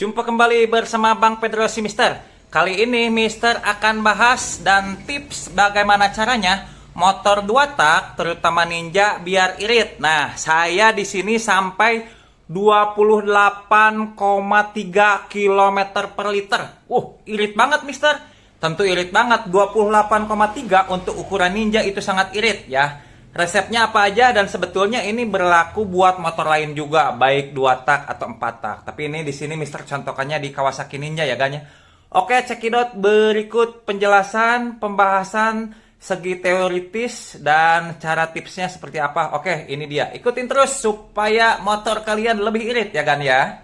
Jumpa kembali bersama Bang Pedro si Mister. Kali ini Mister akan bahas dan tips bagaimana caranya motor 2 tak terutama Ninja biar irit. Nah, saya di sini sampai 28,3 km per liter. Irit banget Mister. Tentu irit banget. 28,3 untuk ukuran Ninja itu sangat irit ya. Resepnya apa aja dan sebetulnya ini berlaku buat motor lain juga, baik 2 tak atau 4 tak. Tapi ini di sini Mister contohkannya di Kawasaki Ninja ya ganya. Oke, cekidot, berikut penjelasan, pembahasan segi teoritis dan cara tipsnya seperti apa. Oke, ini dia. Ikutin terus supaya motor kalian lebih irit ya gan ya.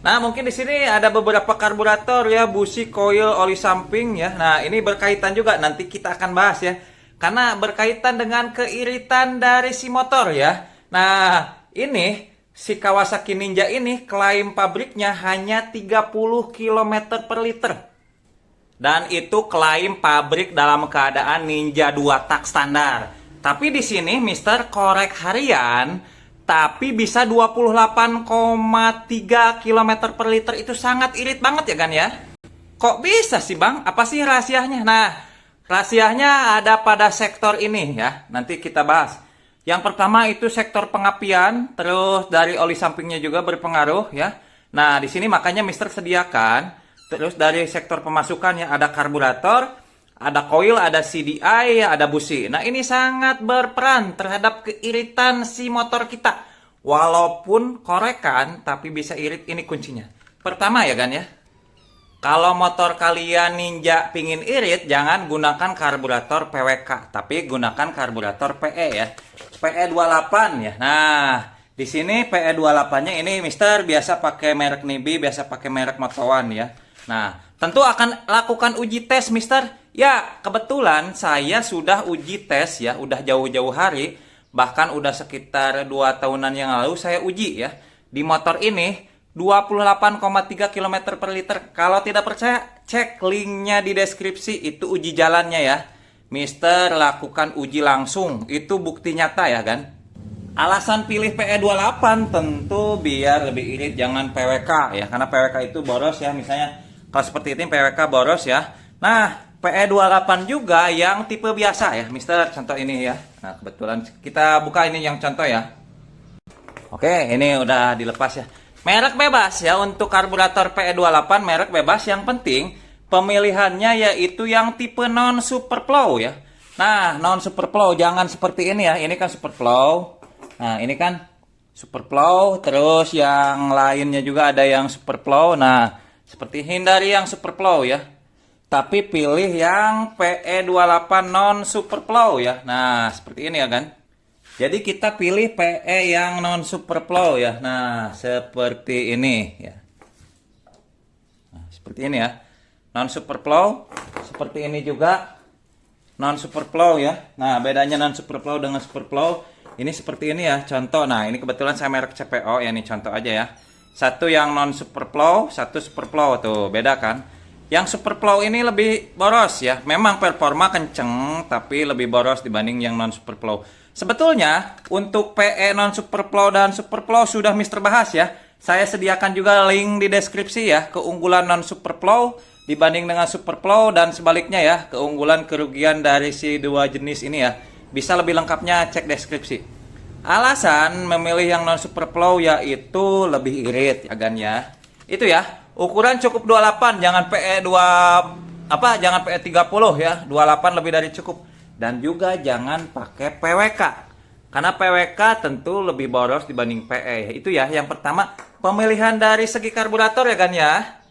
Nah, mungkin di sini ada beberapa karburator ya, busi, coil, oli samping ya. Nah, ini berkaitan juga nanti kita akan bahas ya. Karena berkaitan dengan keiritan dari si motor ya. Nah, ini si Kawasaki Ninja ini klaim pabriknya hanya 30 km per liter. Dan itu klaim pabrik dalam keadaan Ninja 2 tak standar. Tapi di sini Mister korek harian, tapi bisa 28,3 km per liter. Itu sangat irit banget ya kan ya. Kok bisa sih Bang? Apa sih rahasianya? Nah, rahasianya ada pada sektor ini ya. Nanti kita bahas. Yang pertama itu sektor pengapian, terus dari oli sampingnya juga berpengaruh ya. Nah, di sini makanya Mister sediakan. Terus dari sektor pemasukannya ada karburator, ada coil, ada CDI, ada busi. Nah, ini sangat berperan terhadap keiritan si motor kita. Walaupun korekan, tapi bisa irit, ini kuncinya. Pertama ya kan ya. Kalau motor kalian Ninja pingin irit, jangan gunakan karburator PWK, tapi gunakan karburator PE ya. PE 28 ya. Nah, di sini PE 28-nya ini Mister biasa pakai merek Nibi, biasa pakai merek Motowan ya. Nah, tentu akan lakukan uji tes Mister. Ya, kebetulan saya sudah uji tes ya, udah jauh-jauh hari, bahkan udah sekitar 2 tahunan yang lalu saya uji ya. Di motor ini 28,3 km per liter. Kalau tidak percaya, cek linknya di deskripsi. Itu uji jalannya ya. Mister lakukan uji langsung. Itu bukti nyata ya kan. Alasan pilih PE28 tentu biar lebih irit, jangan PWK ya. Karena PWK itu boros ya. Misalnya kalau seperti ini PWK boros ya. Nah, PE28 juga yang tipe biasa ya. Mister contoh ini ya. Nah, kebetulan kita buka ini yang contoh ya. Oke, ini udah dilepas ya. Merek bebas ya, untuk karburator PE28 merek bebas. Yang penting pemilihannya yaitu yang tipe non superflow ya. Nah, non superflow jangan seperti ini ya. Ini kan superflow. Nah, ini kan superflow. Terus yang lainnya juga ada yang superflow. Nah, seperti hindari yang superflow ya. Tapi pilih yang PE28 non superflow ya. Nah, seperti ini ya kan. Jadi kita pilih PE yang non superflow ya. Nah, seperti ini ya. Nah, seperti ini ya. Non superflow, seperti ini juga non superflow ya. Nah, bedanya non superflow dengan superflow ini seperti ini ya. Contoh. Nah, ini kebetulan saya merek CPO ya, ini contoh aja ya. Satu yang non superflow, satu superflow tuh, beda kan? Yang superflow ini lebih boros ya. Memang performa kenceng, tapi lebih boros dibanding yang non superflow. Sebetulnya untuk PE non superflow dan superflow sudah Mister bahas ya. Saya sediakan juga link di deskripsi ya, keunggulan non superflow dibanding dengan superflow dan sebaliknya ya, keunggulan kerugian dari si dua jenis ini ya. Bisa lebih lengkapnya cek deskripsi. Alasan memilih yang non superflow yaitu lebih irit ya gan ya. Itu ya. Ukuran cukup 28, jangan jangan PE 30 ya. 28 lebih dari cukup. Dan juga jangan pakai PWK. Karena PWK tentu lebih boros dibanding PE. Itu ya, yang pertama. Pemilihan dari segi karburator ya kan ya.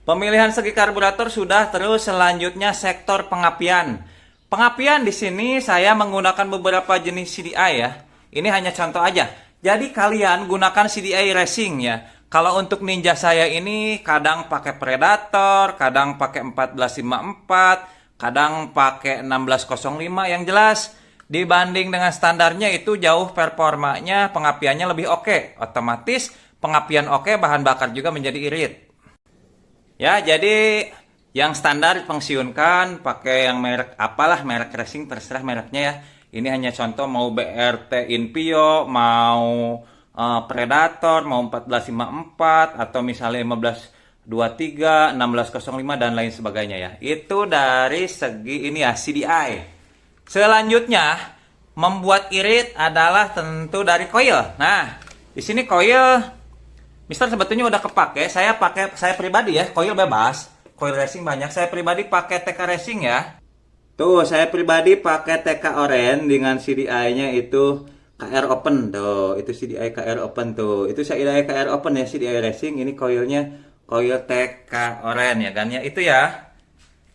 Pemilihan segi karburator sudah, terus selanjutnya sektor pengapian. Pengapian di sini saya menggunakan beberapa jenis CDI ya. Ini hanya contoh aja. Jadi kalian gunakan CDI racing ya. Kalau untuk Ninja saya ini kadang pakai Predator, kadang pakai 1454, kadang pakai 1605. Yang jelas dibanding dengan standarnya itu jauh performanya, pengapiannya lebih oke. Otomatis pengapian oke, bahan bakar juga menjadi irit. Ya, jadi yang standar pensiunkan pakai yang merek apalah, merek racing terserah mereknya ya. Ini hanya contoh, mau BRT Inpio, mau Predator, mau 1454 atau misalnya 1523, 1605 dan lain sebagainya ya. Itu dari segi ini ya, CDI. Selanjutnya, membuat irit adalah tentu dari coil. Nah, di sini coil Mister sebetulnya udah kepake. Saya pribadi ya, coil bebas. Coil racing banyak. Saya pribadi pakai TK Racing ya. Tuh, saya pribadi pakai TK Oren dengan CDI-nya itu KR Open tuh. Itu CDI KR Open tuh. Itu CDI KR Open ya, CDI Racing. Ini coilnya coil TK Oren ya kan ya. Itu ya.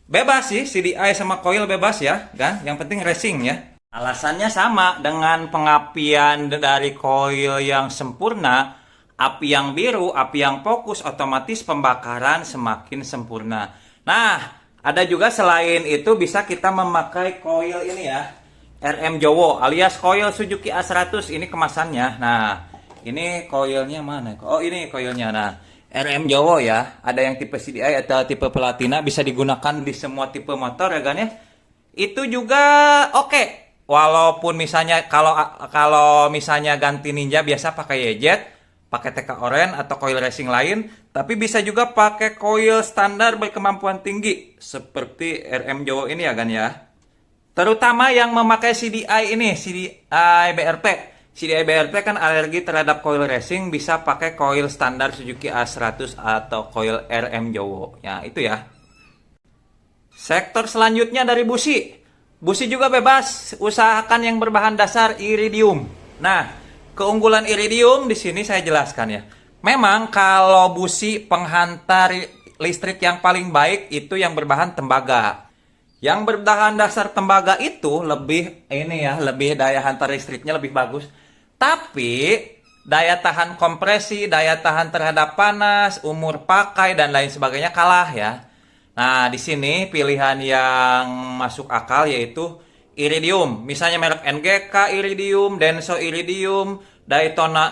Bebas sih CDI sama coil bebas ya kan. Yang penting racing ya. Alasannya sama dengan pengapian dari coil yang sempurna. Api yang biru, api yang fokus, otomatis pembakaran semakin sempurna. Nah, ada juga selain itu bisa kita memakai coil ini ya, RM Jowo alias coil Suzuki A100. Ini kemasannya. Nah, ini coilnya mana? Oh, ini coilnya. Nah, RM Jowo ya. Ada yang tipe CDI atau tipe Platina, bisa digunakan di semua tipe motor ya kan ya. Itu juga oke. Walaupun misalnya kalau misalnya ganti Ninja biasa pakai YZ, pakai TK Oren atau coil racing lain, tapi bisa juga pakai coil standar berkemampuan tinggi seperti RM Jowo ini ya kan ya. Terutama yang memakai CDI ini, CDI BRP. CDI BRP kan alergi terhadap coil racing, bisa pakai coil standar Suzuki A100 atau coil RM Jowo. Ya, itu ya. Sektor selanjutnya dari busi. Busi juga bebas, usahakan yang berbahan dasar iridium. Nah, keunggulan iridium di sini saya jelaskan ya. Memang kalau busi penghantar listrik yang paling baik itu yang berbahan tembaga. Yang berbahan dasar tembaga itu lebih lebih daya hantar listriknya lebih bagus. Tapi daya tahan kompresi, daya tahan terhadap panas, umur pakai dan lain sebagainya kalah ya. Nah, di sini pilihan yang masuk akal yaitu iridium. Misalnya merek NGK iridium, Denso iridium, Daytona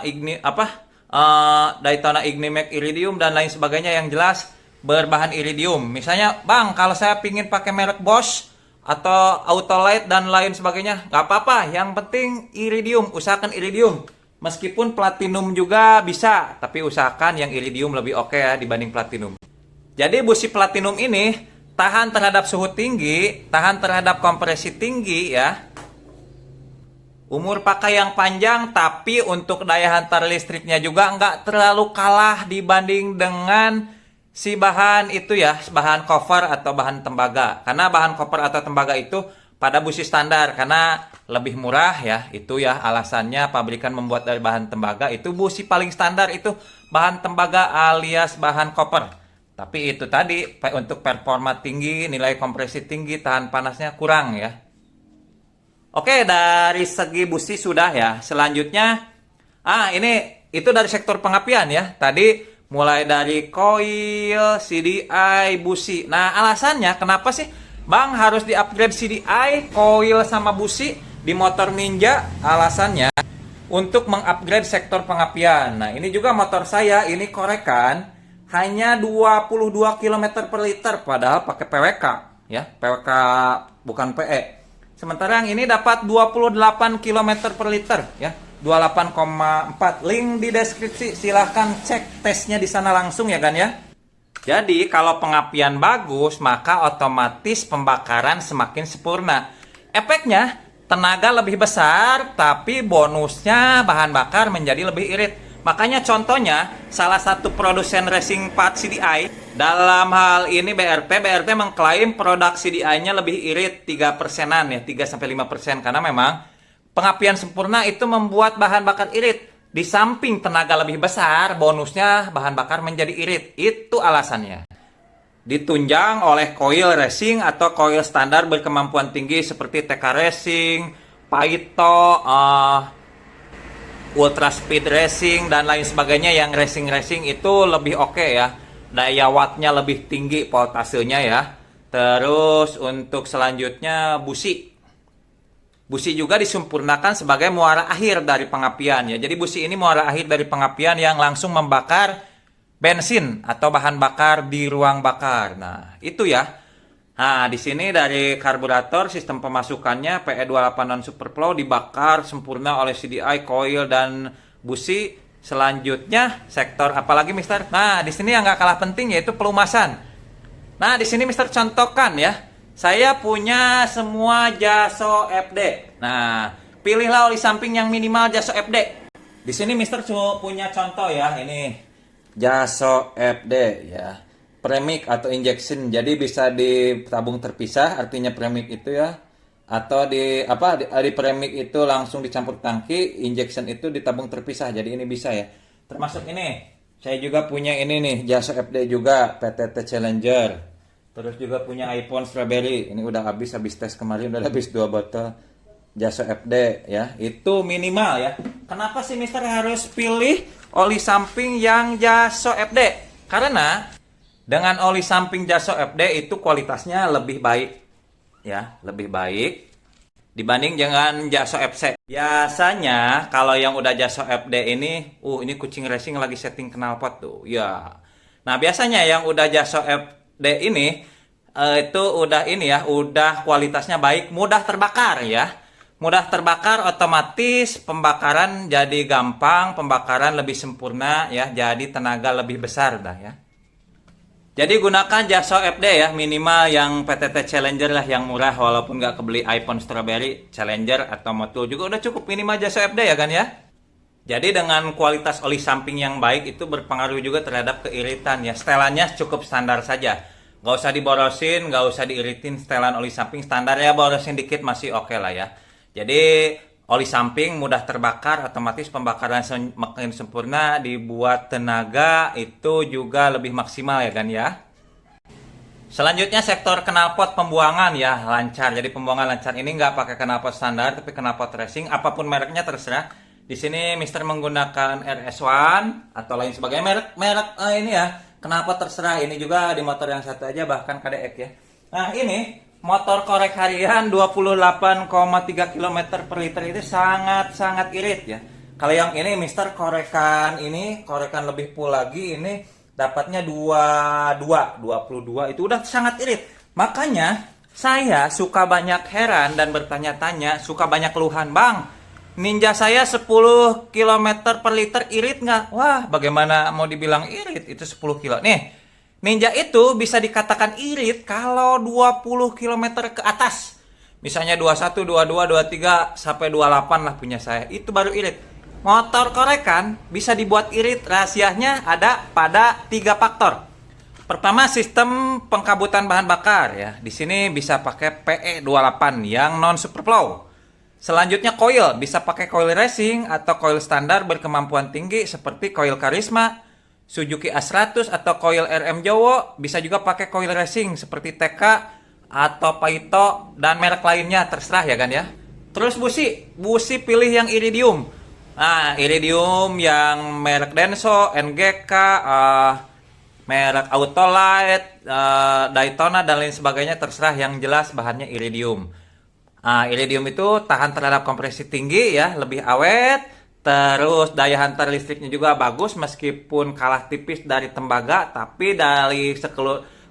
Ignimax iridium dan lain sebagainya yang jelas berbahan iridium. Misalnya, Bang, kalau saya pingin pakai merek Bosch atau Autolite dan lain sebagainya, nggak apa-apa. Yang penting iridium, usahakan iridium. Meskipun platinum juga bisa, tapi usahakan yang iridium lebih oke ya dibanding platinum. Jadi busi platinum ini tahan terhadap suhu tinggi, tahan terhadap kompresi tinggi ya. Umur pakai yang panjang, tapi untuk daya hantar listriknya juga nggak terlalu kalah dibanding dengan si bahan itu ya, bahan cover atau bahan tembaga. Karena bahan cover atau tembaga itu pada busi standar, karena lebih murah ya. Itu ya alasannya pabrikan membuat dari bahan tembaga. Itu busi paling standar itu bahan tembaga alias bahan cover. Tapi itu tadi untuk performa tinggi, nilai kompresi tinggi, tahan panasnya kurang ya. Oke, dari segi busi sudah ya. Selanjutnya, itu dari sektor pengapian ya. Tadi mulai dari coil, CDI, busi. Nah, alasannya kenapa sih Bang harus di-upgrade CDI, coil sama busi di motor Ninja? Alasannya untuk mengupgrade sektor pengapian. Nah, ini juga motor saya, ini korekan hanya 22 km per liter padahal pakai PWK ya, PWK bukan PE. Sementara yang ini dapat 28 km per liter ya, 28,4. Link di deskripsi, silahkan cek tesnya di sana langsung ya kan ya. Jadi kalau pengapian bagus maka otomatis pembakaran semakin sempurna. Efeknya tenaga lebih besar tapi bonusnya bahan bakar menjadi lebih irit. Makanya contohnya salah satu produsen racing part CDI dalam hal ini BRP mengklaim produk CDI-nya lebih irit 3%-an ya, 3-5% karena memang pengapian sempurna itu membuat bahan bakar irit. Di samping tenaga lebih besar, bonusnya bahan bakar menjadi irit. Itu alasannya. Ditunjang oleh coil racing atau coil standar berkemampuan tinggi seperti TK Racing, Paito, Ultra Speed Racing dan lain sebagainya. Yang racing itu lebih oke ya, daya wattnya lebih tinggi, voltasenya ya. Terus untuk selanjutnya busi juga disempurnakan sebagai muara akhir dari pengapian ya. Jadi busi ini muara akhir dari pengapian yang langsung membakar bensin atau bahan bakar di ruang bakar. Nah itu ya. Nah, di sini dari karburator sistem pemasukannya PE28 non Superflow dibakar sempurna oleh CDI, coil dan busi. Selanjutnya sektor apalagi Mister? Nah, di sini yang nggak kalah penting yaitu pelumasan. Nah, di sini Mister contohkan ya. Saya punya semua Jaso FD. Nah, pilihlah oli samping yang minimal Jaso FD. Di sini Mister punya contoh ya, ini Jaso FD ya. Premix atau injection. Jadi bisa ditabung terpisah, artinya premix itu ya. Atau di premix itu langsung dicampur tangki, injection itu ditabung terpisah. Jadi ini bisa ya. Termasuk ini. Saya juga punya ini nih, Jaso FD juga, PTT Challenger. Terus juga punya iPhone Strawberry. Ini udah habis tes kemarin, udah habis 2 botol Jaso FD ya. Itu minimal ya. Kenapa sih Mister harus pilih oli samping yang Jaso FD? Karena dengan oli samping Jaso FD itu kualitasnya lebih baik ya, lebih baik dibanding dengan Jaso FC. Biasanya kalau yang udah Jaso FD ini kucing racing lagi setting knalpot tuh ya. Nah, biasanya yang udah Jaso FD ini itu udah kualitasnya baik, mudah terbakar ya. Mudah terbakar, otomatis pembakaran jadi gampang, pembakaran lebih sempurna ya, jadi tenaga lebih besar dah ya. Jadi gunakan Jaso FD ya, minimal yang PTT Challenger lah yang murah, walaupun nggak kebeli iPhone Strawberry, Challenger atau Motul juga udah cukup minimal Jaso FD ya kan ya. Jadi dengan kualitas oli samping yang baik itu berpengaruh juga terhadap keiritan ya. Setelannya cukup standar saja, nggak usah diborosin, nggak usah diiritin. Setelan oli samping standar ya, borosin dikit masih oke lah ya. Jadi oli samping mudah terbakar, otomatis pembakaran semakin sempurna, dibuat tenaga itu juga lebih maksimal ya kan ya. Selanjutnya sektor knalpot pembuangan ya, lancar. Jadi pembuangan lancar ini nggak pakai knalpot standar, tapi knalpot racing, apapun mereknya terserah. Di sini Mister menggunakan RS1 atau lain sebagainya, merek ini ya, knalpot terserah. Ini juga di motor yang satu aja, bahkan KDX ya. Nah, ini motor korek harian 28,3 km per liter itu sangat irit ya. Kalau yang ini Mister korekan lebih full lagi, ini dapatnya 22 itu udah sangat irit. Makanya saya suka banyak heran dan bertanya-tanya, suka banyak keluhan, "Bang, Ninja saya 10 km per liter irit nggak?" Wah, bagaimana mau dibilang irit? Itu 10 kilo. Nih, Ninja itu bisa dikatakan irit kalau 20 km ke atas. Misalnya 21, 22, 23, sampai 28 lah punya saya. Itu baru irit. Motor korekan bisa dibuat irit, rahasianya ada pada 3 faktor. Pertama, sistem pengkabutan bahan bakar ya. Di sini bisa pakai PE28 yang non superflow. Selanjutnya coil, bisa pakai coil racing atau coil standar berkemampuan tinggi seperti coil Karisma, Suzuki A100 atau coil RM Jowo. Bisa juga pakai coil racing seperti TK atau Paito dan merek lainnya, terserah ya kan ya. Terus busi pilih yang iridium. Nah, iridium yang merek Denso, NGK, merek Autolite, Daytona dan lain sebagainya, terserah, yang jelas bahannya iridium. Iridium itu tahan terhadap kompresi tinggi ya, lebih awet. Terus daya hantar listriknya juga bagus, meskipun kalah tipis dari tembaga, tapi dari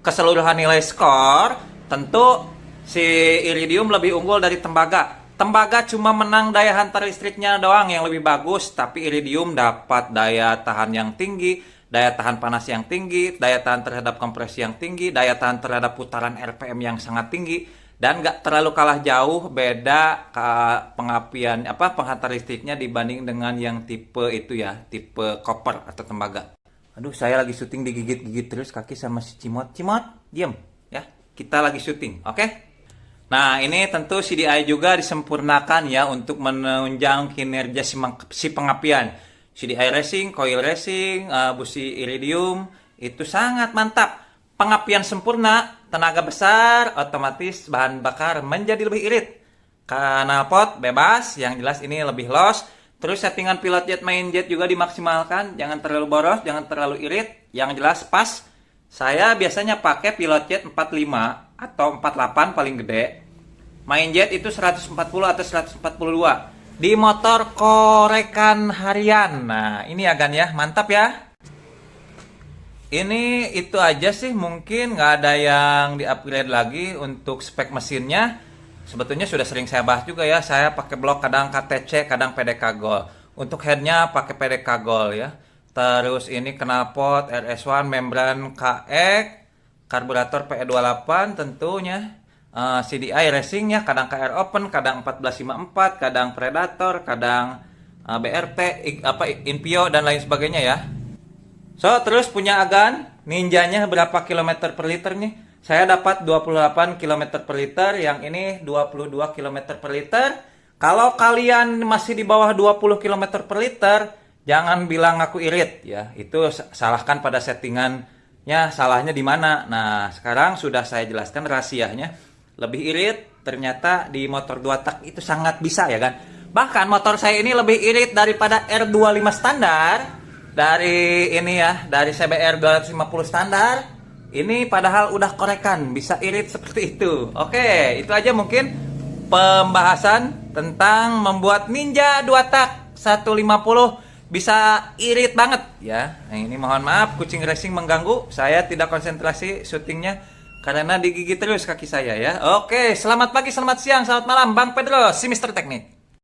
keseluruhan nilai skor tentu si iridium lebih unggul dari tembaga. Tembaga cuma menang daya hantar listriknya doang yang lebih bagus, tapi iridium dapat daya tahan yang tinggi, daya tahan panas yang tinggi, daya tahan terhadap kompresi yang tinggi, daya tahan terhadap putaran RPM yang sangat tinggi. Dan nggak terlalu kalah jauh beda penghantar listriknya dibanding dengan yang tipe itu ya, tipe copper atau tembaga. Aduh, saya lagi syuting digigit-gigit terus kaki sama si Cimot. Cimot, diam ya. Kita lagi syuting, oke? Nah, ini tentu CDI juga disempurnakan ya untuk menunjang kinerja si pengapian. CDI racing, coil racing, busi iridium itu sangat mantap. Pengapian sempurna, tenaga besar, otomatis bahan bakar menjadi lebih irit. Knalpot bebas, yang jelas ini lebih los. Terus settingan pilot jet main jet juga dimaksimalkan, jangan terlalu boros, jangan terlalu irit, yang jelas pas. Saya biasanya pakai pilot jet 45 atau 48 paling gede. Main jet itu 140 atau 142. Di motor korekan harian. Nah, ini ya Gan ya, mantap ya. Ini itu aja sih, mungkin nggak ada yang di-upgrade lagi untuk spek mesinnya. Sebetulnya sudah sering saya bahas juga ya, saya pakai blok kadang KTC, kadang PDK Gold. Untuk headnya pakai PDK Gold ya. Terus ini knalpot RS1 membran KX, karburator PE28 tentunya. CDI racingnya kadang KR Open, kadang 1454, kadang Predator, kadang BRP, Inpio dan lain sebagainya ya. So, terus punya Agan, Ninjanya berapa kilometer per liter nih? Saya dapat 28 km per liter, yang ini 22 km per liter. Kalau kalian masih di bawah 20 km per liter, jangan bilang aku irit ya. Itu salahkan pada settingannya, salahnya di mana. Nah, sekarang sudah saya jelaskan rahasianya. Lebih irit ternyata di motor 2 tak itu sangat bisa ya kan. Bahkan motor saya ini lebih irit daripada R25 standar. Dari ini ya, dari CBR 250 standar. Ini padahal udah korekan, bisa irit seperti itu. Oke, itu aja mungkin pembahasan tentang membuat Ninja 2 tak 150 bisa irit banget ya. Nah, ini mohon maaf kucing racing mengganggu. Saya tidak konsentrasi syutingnya karena digigit terus kaki saya ya. Oke, selamat pagi, selamat siang, selamat malam Bang Pedro, si Mister Teknik.